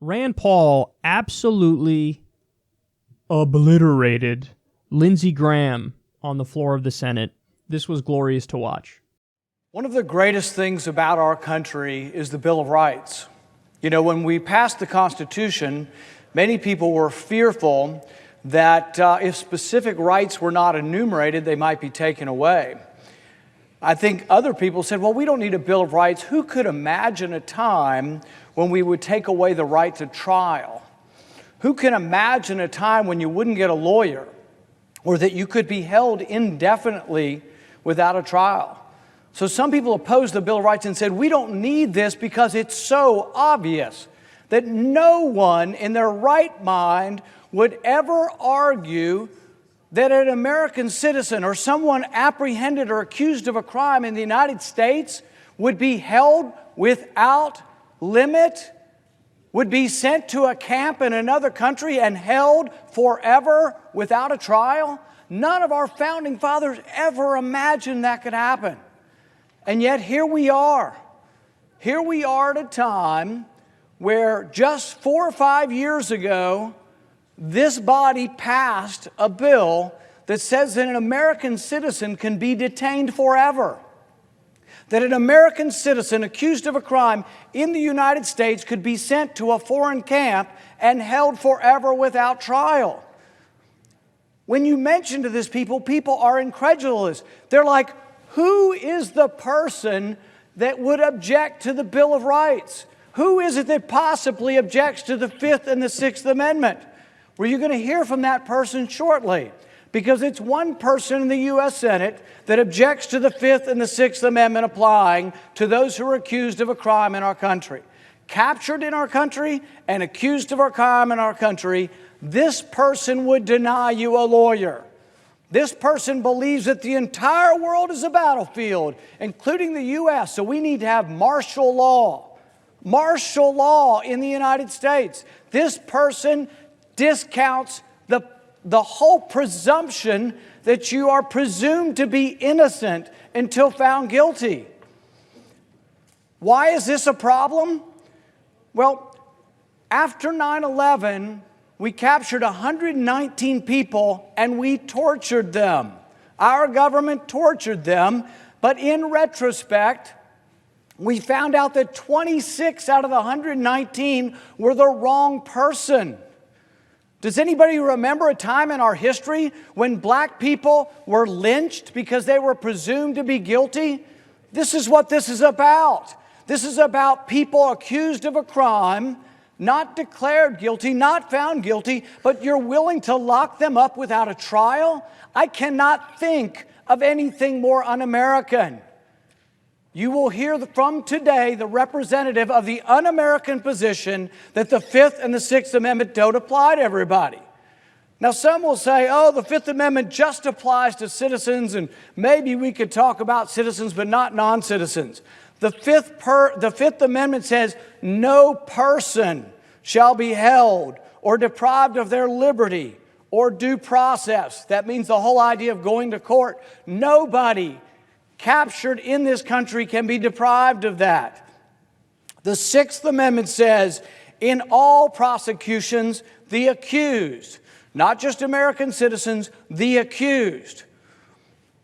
Rand Paul absolutely obliterated Lindsey Graham on the floor of the Senate. This was glorious to watch. One of the greatest things about our country is the Bill of Rights. You know, when we passed the Constitution, many people were fearful that if specific rights were not enumerated, they might be taken away. I think other people said, well, we don't need a Bill of Rights. Who could imagine a time when we would take away the right to trial? Who can imagine a time when you wouldn't get a lawyer or that you could be held indefinitely without a trial? So some people opposed the Bill of Rights and said, we don't need this because it's so obvious that no one in their right mind would ever argue that an American citizen or someone apprehended or accused of a crime in the United States would be held without limit, would be sent to a camp in another country and held forever without a trial. None of our founding fathers ever imagined that could happen. And yet here we are. Here we are at a time where just 4 or 5 years ago, this body passed a bill that says that an American citizen can be detained forever. That an American citizen accused of a crime in the United States could be sent to a foreign camp and held forever without trial. When you mention to this people are incredulous. They're like, who is the person that would object to the Bill of Rights? Who is it that possibly objects to the Fifth and the Sixth Amendment? Well, you're going to hear from that person shortly, because it's one person in the U.S. Senate that objects to the Fifth and the Sixth Amendment applying to those who are accused of a crime in our country. Captured in our country and accused of a crime in our country, this person would deny you a lawyer. This person believes that the entire world is a battlefield, including the U.S., so we need to have martial law. Martial law in the United States. This person discounts the whole presumption that you are presumed to be innocent until found guilty. Why is this a problem? Well, after 9/11, we captured 119 people and we tortured them. Our government tortured them, but in retrospect, we found out that 26 out of the 119 were the wrong person. Does anybody remember a time in our history when black people were lynched because they were presumed to be guilty? This is what this is about. This is about people accused of a crime, not declared guilty, not found guilty, but you're willing to lock them up without a trial? I cannot think of anything more un-American. You will hear from today the representative of the un-American position that the Fifth and the Sixth Amendment don't apply to everybody. Now, some will say, oh, the Fifth Amendment just applies to citizens, and maybe we could talk about citizens but not non-citizens. The Fifth Amendment says no person shall be held or deprived of their liberty or due process. That means the whole idea of going to court. Nobody captured in this country can be deprived of that. The Sixth Amendment says, in all prosecutions, the accused, not just American citizens, the accused.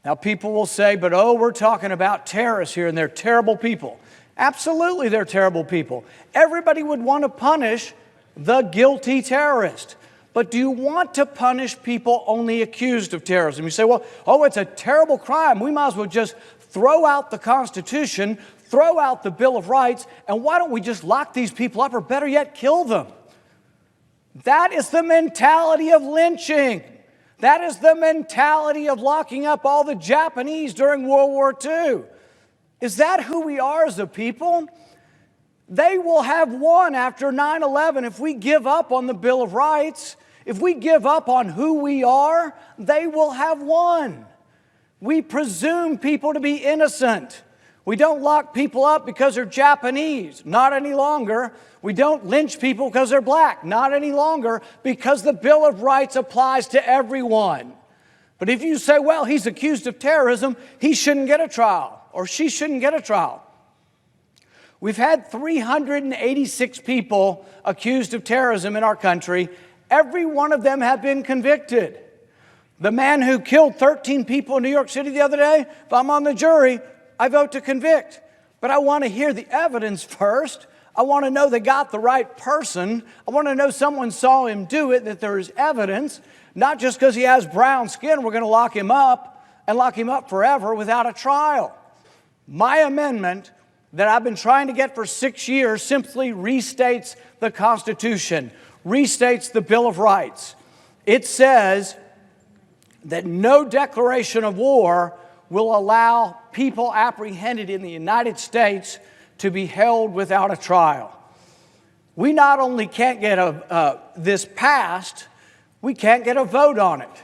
Now, people will say, but oh, we're talking about terrorists here and they're terrible people. Absolutely, they're terrible people. Everybody would want to punish the guilty terrorist. But do you want to punish people only accused of terrorism? You say, well, oh, it's a terrible crime. We might as well just throw out the Constitution, throw out the Bill of Rights, and why don't we just lock these people up, or better yet, kill them? That is the mentality of lynching. That is the mentality of locking up all the Japanese during World War II. Is that who we are as a people? They will have won after 9/11 if we give up on the Bill of Rights. If we give up on who we are, they will have won. We presume people to be innocent. We don't lock people up because they're Japanese, not any longer. We don't lynch people because they're black, not any longer, because the Bill of Rights applies to everyone. But if you say, well, he's accused of terrorism, he shouldn't get a trial, or she shouldn't get a trial. We've had 386 people accused of terrorism in our country. Every one of them have been convicted. The man who killed 13 people in New York City the other day, if I'm on the jury, I vote to convict. But I want to hear the evidence first. I want to know they got the right person. I want to know someone saw him do it, that there is evidence. Not just because he has brown skin, we're going to lock him up and lock him up forever without a trial. My amendment that I've been trying to get for 6 years simply restates the Constitution, restates the Bill of Rights. It says that no declaration of war will allow people apprehended in the United States to be held without a trial. We not only can't get this passed, we can't get a vote on it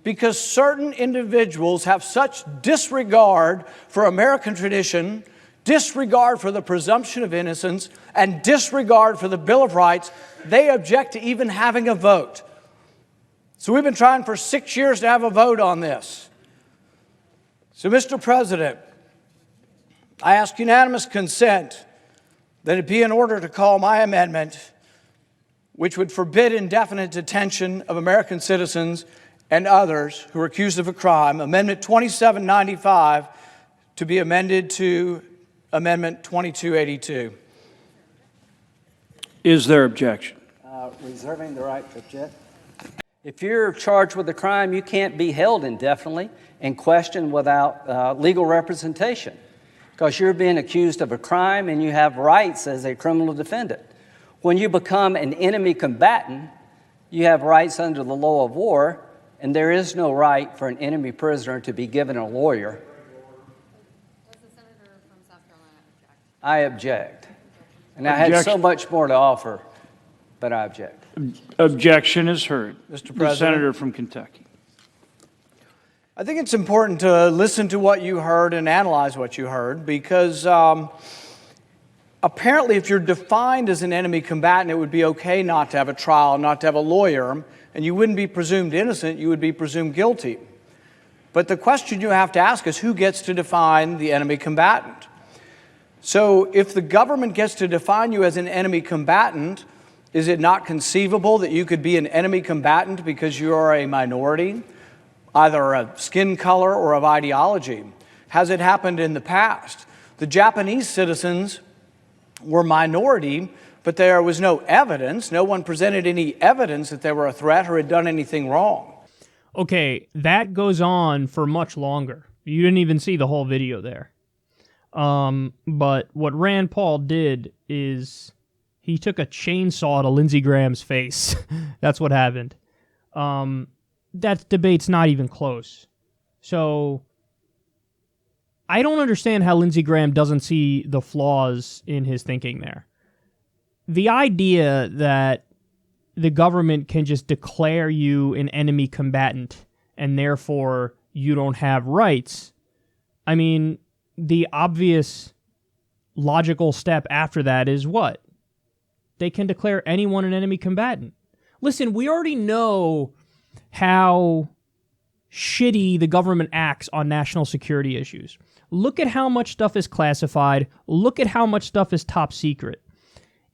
because certain individuals have such disregard for American tradition, disregard for the presumption of innocence, and disregard for the Bill of Rights, they object to even having a vote. So we've been trying for 6 years to have a vote on this. So, Mr. President, I ask unanimous consent that it be in order to call my amendment, which would forbid indefinite detention of American citizens and others who are accused of a crime, Amendment 2795, to be amended to Amendment 2282. Is there objection? Reserving the right to object. If you're charged with a crime, you can't be held indefinitely and questioned without legal representation because you're being accused of a crime and you have rights as a criminal defendant. When you become an enemy combatant, you have rights under the law of war, and there is no right for an enemy prisoner to be given a lawyer. Does the senator from South Carolina object? I object. And I had so much more to offer, but I object. Objection is heard. Mr. President. The senator from Kentucky. I think it's important to listen to what you heard and analyze what you heard because apparently if you're defined as an enemy combatant, it would be okay not to have a trial, not to have a lawyer, and you wouldn't be presumed innocent, you would be presumed guilty. But the question you have to ask is who gets to define the enemy combatant? So if the government gets to define you as an enemy combatant, is it not conceivable that you could be an enemy combatant because you are a minority, either of skin color or of ideology? Has it happened in the past? The Japanese citizens were minority, but there was no evidence. No one presented any evidence that they were a threat or had done anything wrong. Okay, that goes on for much longer. You didn't even see the whole video there. But what Rand Paul did is he took a chainsaw to Lindsey Graham's face. That's what happened. That debate's not even close. So I don't understand how Lindsey Graham doesn't see the flaws in his thinking there. The idea that the government can just declare you an enemy combatant and therefore you don't have rights, I mean, the obvious logical step after that is what? They can declare anyone an enemy combatant. Listen, we already know how shitty the government acts on national security issues. Look at how much stuff is classified. Look at how much stuff is top secret.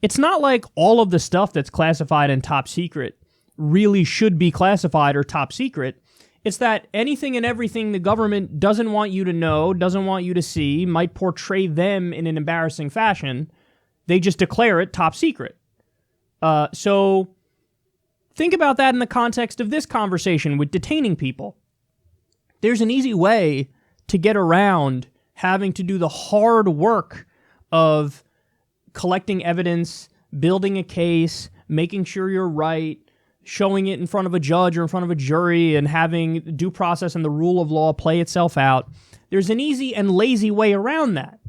It's not like all of the stuff that's classified and top secret really should be classified or top secret. It's that anything and everything the government doesn't want you to know, doesn't want you to see, might portray them in an embarrassing fashion, they just declare it top secret. So think about that in the context of this conversation with detaining people. There's an easy way to get around having to do the hard work of collecting evidence, building a case, making sure you're right, showing it in front of a judge or in front of a jury, and having due process and the rule of law play itself out. There's an easy and lazy way around that.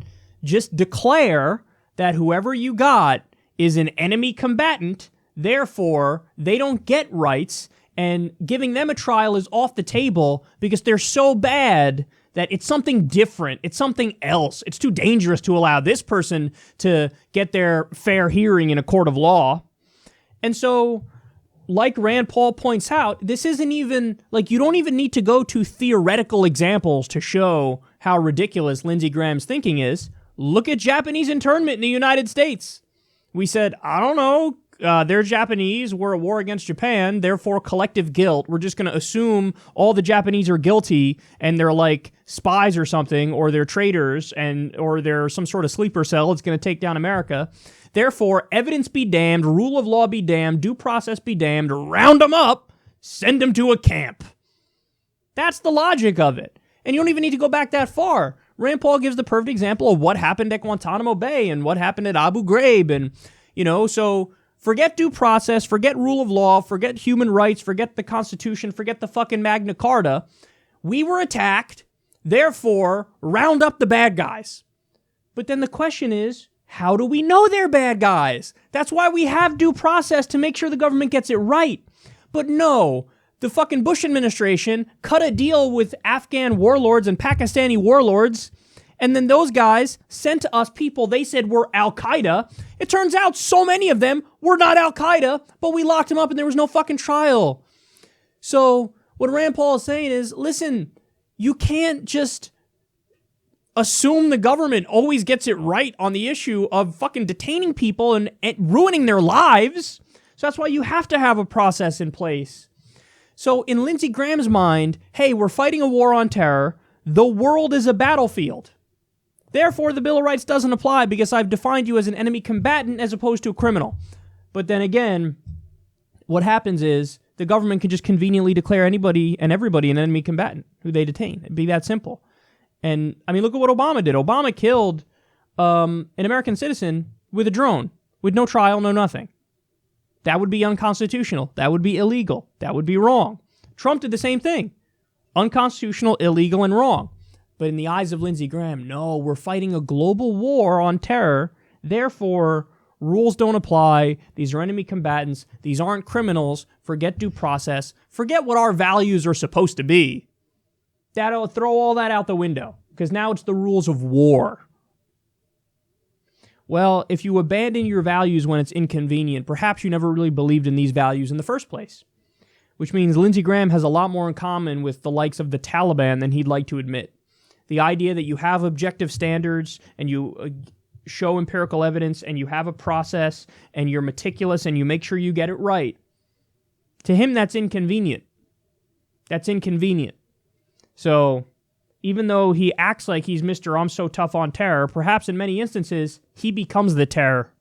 Just declare that whoever you got is an enemy combatant, therefore they don't get rights, and giving them a trial is off the table because they're so bad that it's something different, it's something else. It's too dangerous to allow this person to get their fair hearing in a court of law. And so, like Rand Paul points out, this isn't even, like, you don't even need to go to theoretical examples to show how ridiculous Lindsey Graham's thinking is. look at Japanese internment in the United States. We said, I don't know, they're Japanese, we're at war against Japan, therefore collective guilt. We're just going to assume all the Japanese are guilty and they're like spies or something, or they're traitors, or they're some sort of sleeper cell that's going to take down America. Therefore, evidence be damned, rule of law be damned, due process be damned, round them up, send them to a camp. That's the logic of it. And you don't even need to go back that far. Rand Paul gives the perfect example of what happened at Guantanamo Bay and what happened at Abu Ghraib. And, so forget due process, forget rule of law, forget human rights, forget the Constitution, forget the fucking Magna Carta. We were attacked, therefore, round up the bad guys. But then the question is, how do we know they're bad guys? That's why we have due process, to make sure the government gets it right. But no, the fucking Bush administration cut a deal with Afghan warlords and Pakistani warlords, and then those guys sent to us people they said were Al-Qaeda. It turns out so many of them were not Al-Qaeda, but we locked them up and there was no fucking trial. So what Rand Paul is saying is, listen, you can't just assume the government always gets it right on the issue of fucking detaining people and ruining their lives. So that's why you have to have a process in place. So in Lindsey Graham's mind, hey, we're fighting a war on terror. The world is a battlefield. Therefore, the Bill of Rights doesn't apply because I've defined you as an enemy combatant as opposed to a criminal. But then again, what happens is the government can just conveniently declare anybody and everybody an enemy combatant who they detain. It'd be that simple. And, I mean, look at what Obama did. Obama killed an American citizen with a drone, with no trial, no nothing. That would be unconstitutional. That would be illegal. That would be wrong. Trump did the same thing. Unconstitutional, illegal, and wrong. But in the eyes of Lindsey Graham, no, we're fighting a global war on terror. Therefore, rules don't apply. These are enemy combatants. These aren't criminals. Forget due process. Forget what our values are supposed to be. That'll throw all that out the window, because now it's the rules of war. Well, if you abandon your values when it's inconvenient, perhaps you never really believed in these values in the first place. Which means Lindsey Graham has a lot more in common with the likes of the Taliban than he'd like to admit. The idea that you have objective standards and you show empirical evidence and you have a process and you're meticulous and you make sure you get it right. To him, that's inconvenient. That's inconvenient. So, even though he acts like he's Mr. I'm so tough on terror, perhaps in many instances, he becomes the terror.